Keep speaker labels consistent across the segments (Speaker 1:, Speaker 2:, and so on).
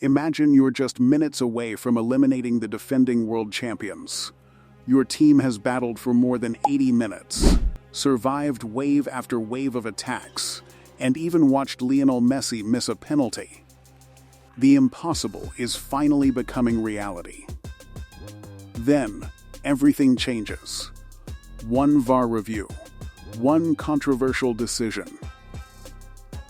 Speaker 1: Imagine you're just minutes away from eliminating the defending world champions. Your team has battled for more than 80 minutes, survived wave after wave of attacks, and even watched Lionel Messi miss a penalty. The impossible is finally becoming reality. Then, everything changes. One VAR review, one controversial decision,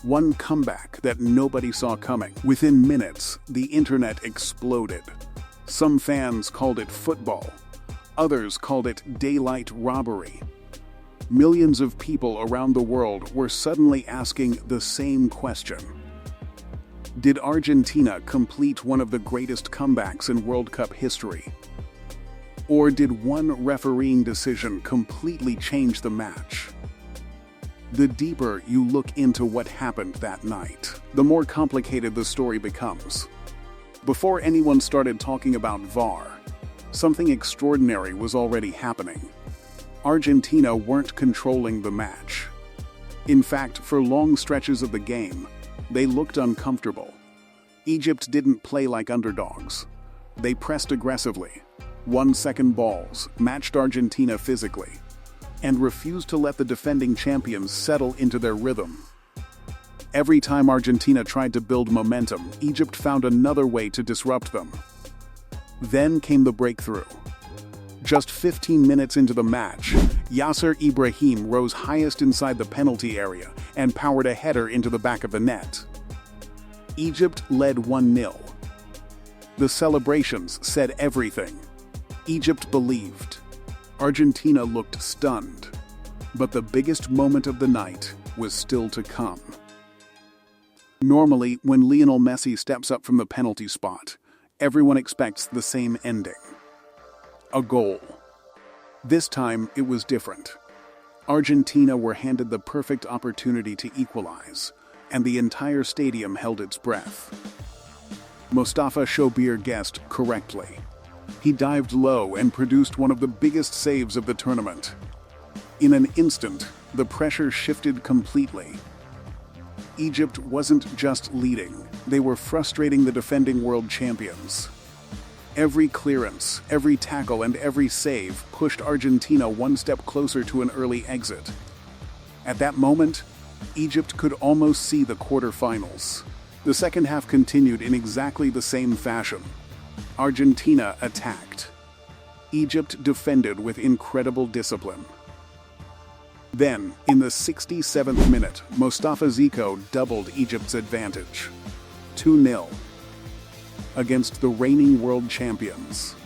Speaker 1: one comeback that nobody saw coming. Within minutes, the internet exploded. Some fans called it football. Others called it daylight robbery. Millions of people around the world were suddenly asking the same question. Did Argentina complete one of the greatest comebacks in World Cup history? Or did one refereeing decision completely change the match? The deeper you look into what happened that night, the more complicated the story becomes. Before anyone started talking about VAR, something extraordinary was already happening. Argentina weren't controlling the match. In fact, for long stretches of the game, they looked uncomfortable. Egypt didn't play like underdogs. They pressed aggressively, won second balls, matched Argentina physically, and refused to let the defending champions settle into their rhythm. Every time Argentina tried to build momentum, Egypt found another way to disrupt them. Then came the breakthrough. Just 15 minutes into the match, Yasser Ibrahim rose highest inside the penalty area and powered a header into the back of the net. Egypt led 1-0. The celebrations said everything. Egypt believed. Argentina looked stunned, but the biggest moment of the night was still to come. Normally, when Lionel Messi steps up from the penalty spot, everyone expects the same ending. A goal. This time, it was different. Argentina were handed the perfect opportunity to equalize, and the entire stadium held its breath. Mostafa Shobir guessed correctly. He dived low and produced one of the biggest saves of the tournament. In an instant, the pressure shifted completely. Egypt wasn't just leading, they were frustrating the defending world champions. Every clearance, every tackle, and every save pushed Argentina one step closer to an early exit. At that moment, Egypt could almost see the quarterfinals. The second half continued in exactly the same fashion. Argentina attacked. Egypt defended with incredible discipline. Then, in the 67th minute, Mostafa Zico doubled Egypt's advantage. 2-0. Against the reigning world champions.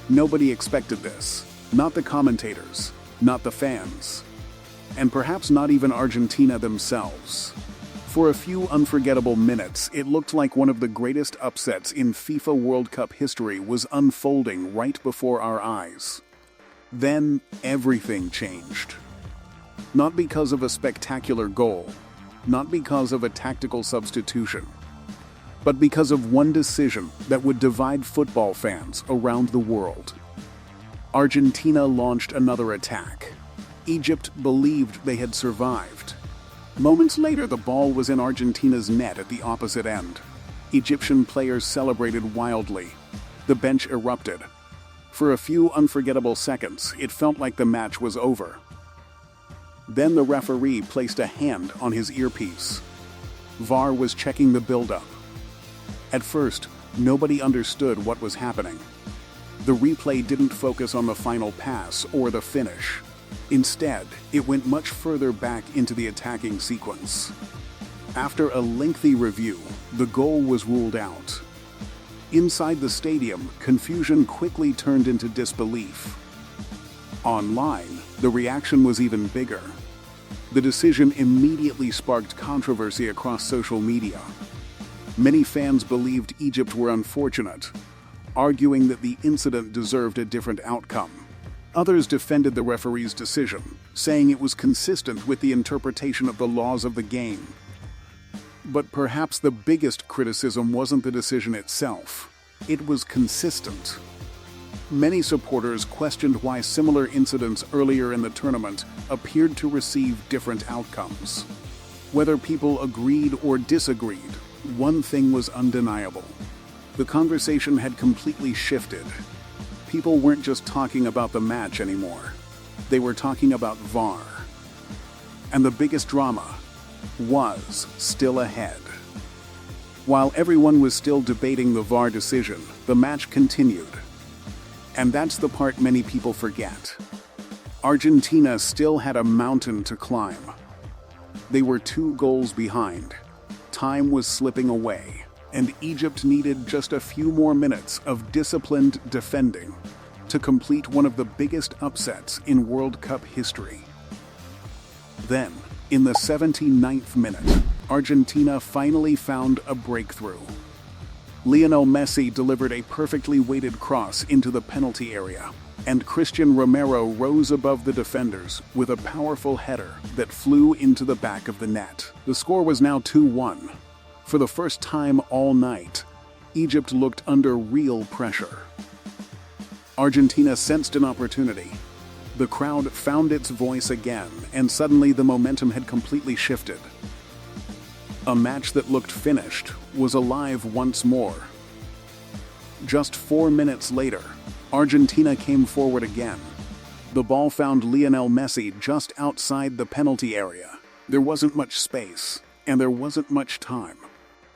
Speaker 1: Nobody expected this. Not the commentators, not the fans, and perhaps not even Argentina themselves. For a few unforgettable minutes, it looked like one of the greatest upsets in FIFA World Cup history was unfolding right before our eyes. Then, everything changed. Not because of a spectacular goal, not because of a tactical substitution, but because of one decision that would divide football fans around the world. Argentina launched another attack. Egypt believed they had survived. Moments later, the ball was in Argentina's net at the opposite end. Egyptian players celebrated wildly. The bench erupted. For a few unforgettable seconds, it felt like the match was over. Then the referee placed a hand on his earpiece. VAR was checking the build-up. At first, nobody understood what was happening. The replay didn't focus on the final pass or the finish. Instead, it went much further back into the attacking sequence. After a lengthy review, the goal was ruled out. Inside the stadium, confusion quickly turned into disbelief. Online, the reaction was even bigger. The decision immediately sparked controversy across social media. Many fans believed Egypt were unfortunate, arguing that the incident deserved a different outcome. Others defended the referee's decision, saying it was consistent with the interpretation of the laws of the game. But perhaps the biggest criticism wasn't the decision itself. It was consistent. Many supporters questioned why similar incidents earlier in the tournament appeared to receive different outcomes. Whether people agreed or disagreed, one thing was undeniable. The conversation had completely shifted. People weren't just talking about the match anymore. They were talking about VAR. And the biggest drama was still ahead. While everyone was still debating the VAR decision, the match continued. And that's the part many people forget. Argentina still had a mountain to climb. They were 2 goals behind. Time was slipping away, and Egypt needed just a few more minutes of disciplined defending to complete one of the biggest upsets in World Cup history. Then, in the 79th minute, Argentina finally found a breakthrough. Lionel Messi delivered a perfectly weighted cross into the penalty area, and Cristian Romero rose above the defenders with a powerful header that flew into the back of the net. The score was now 2-1. For the first time all night, Egypt looked under real pressure. Argentina sensed an opportunity. The crowd found its voice again, and suddenly the momentum had completely shifted. A match that looked finished was alive once more. Just 4 minutes later, Argentina came forward again. The ball found Lionel Messi just outside the penalty area. There wasn't much space, and there wasn't much time.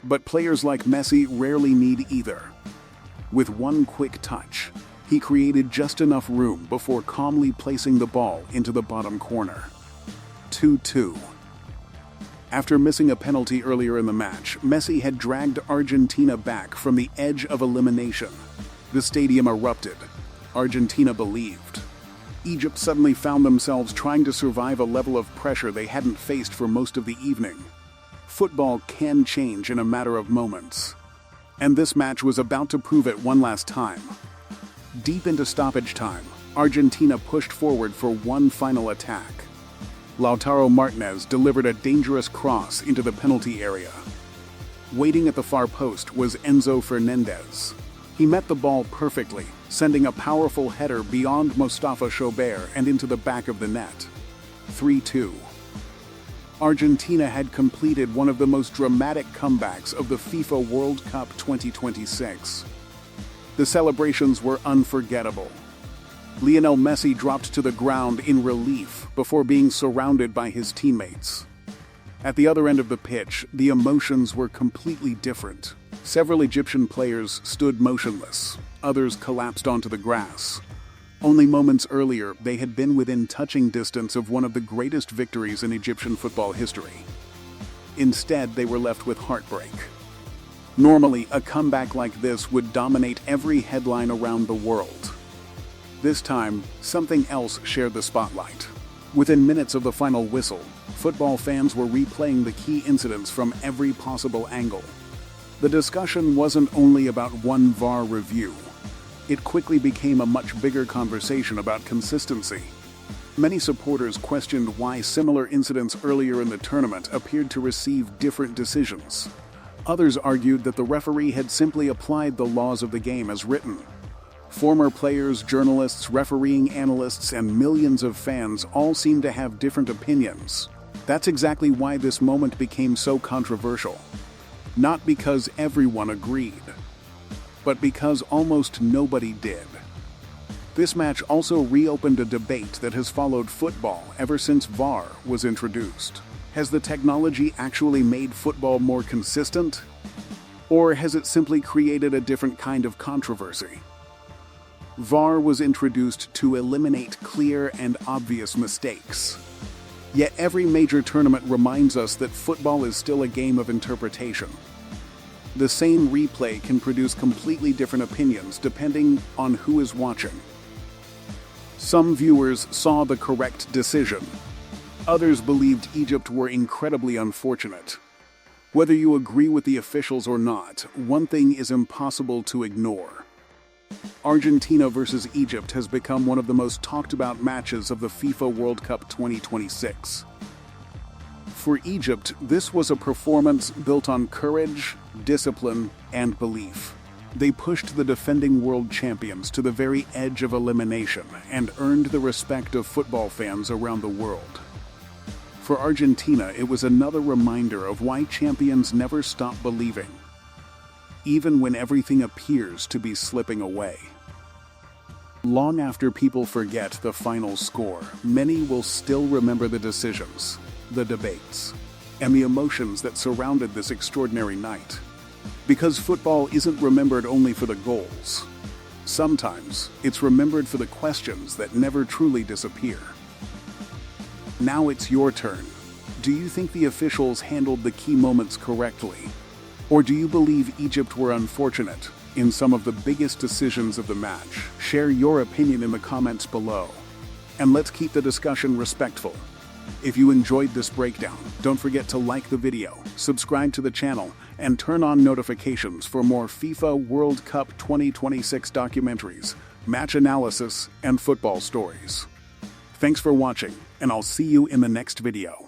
Speaker 1: But players like Messi rarely need either. With one quick touch, he created just enough room before calmly placing the ball into the bottom corner. 2-2. After missing a penalty earlier in the match, Messi had dragged Argentina back from the edge of elimination. The stadium erupted. Argentina believed. Egypt suddenly found themselves trying to survive a level of pressure they hadn't faced for most of the evening. Football can change in a matter of moments. And this match was about to prove it one last time. Deep into stoppage time, Argentina pushed forward for one final attack. Lautaro Martinez delivered a dangerous cross into the penalty area. Waiting at the far post was Enzo Fernandez. He met the ball perfectly, sending a powerful header beyond Mustafa Schobert and into the back of the net. 3-2. Argentina had completed one of the most dramatic comebacks of the FIFA World Cup 2026. The celebrations were unforgettable. Lionel Messi dropped to the ground in relief before being surrounded by his teammates. At the other end of the pitch, the emotions were completely different. Several Egyptian players stood motionless. Others collapsed onto the grass. Only moments earlier, they had been within touching distance of one of the greatest victories in Egyptian football history. Instead, they were left with heartbreak. Normally, a comeback like this would dominate every headline around the world. This time, something else shared the spotlight. Within minutes of the final whistle, football fans were replaying the key incidents from every possible angle. The discussion wasn't only about one VAR review. It quickly became a much bigger conversation about consistency. Many supporters questioned why similar incidents earlier in the tournament appeared to receive different decisions. Others argued that the referee had simply applied the laws of the game as written. Former players, journalists, refereeing analysts, and millions of fans all seemed to have different opinions. That's exactly why this moment became so controversial. Not because everyone agreed, but because almost nobody did. This match also reopened a debate that has followed football ever since VAR was introduced. Has the technology actually made football more consistent? Or has it simply created a different kind of controversy? VAR was introduced to eliminate clear and obvious mistakes. Yet every major tournament reminds us that football is still a game of interpretation. The same replay can produce completely different opinions depending on who is watching. Some viewers saw the correct decision. Others believed Egypt were incredibly unfortunate. Whether you agree with the officials or not, one thing is impossible to ignore. Argentina versus Egypt has become one of the most talked about matches of the FIFA World Cup 2026. For Egypt, this was a performance built on courage, discipline, and belief. They pushed the defending world champions to the very edge of elimination and earned the respect of football fans around the world. For Argentina, it was another reminder of why champions never stop believing, even when everything appears to be slipping away. Long after people forget the final score, many will still remember the decisions, the debates, and the emotions that surrounded this extraordinary night. Because football isn't remembered only for the goals. Sometimes, it's remembered for the questions that never truly disappear. Now it's your turn. Do you think the officials handled the key moments correctly? Or do you believe Egypt were unfortunate in some of the biggest decisions of the match? Share your opinion in the comments below. And let's keep the discussion respectful. If you enjoyed this breakdown, don't forget to like the video, subscribe to the channel, and turn on notifications for more FIFA World Cup 2026 documentaries, match analysis, and football stories. Thanks for watching, and I'll see you in the next video.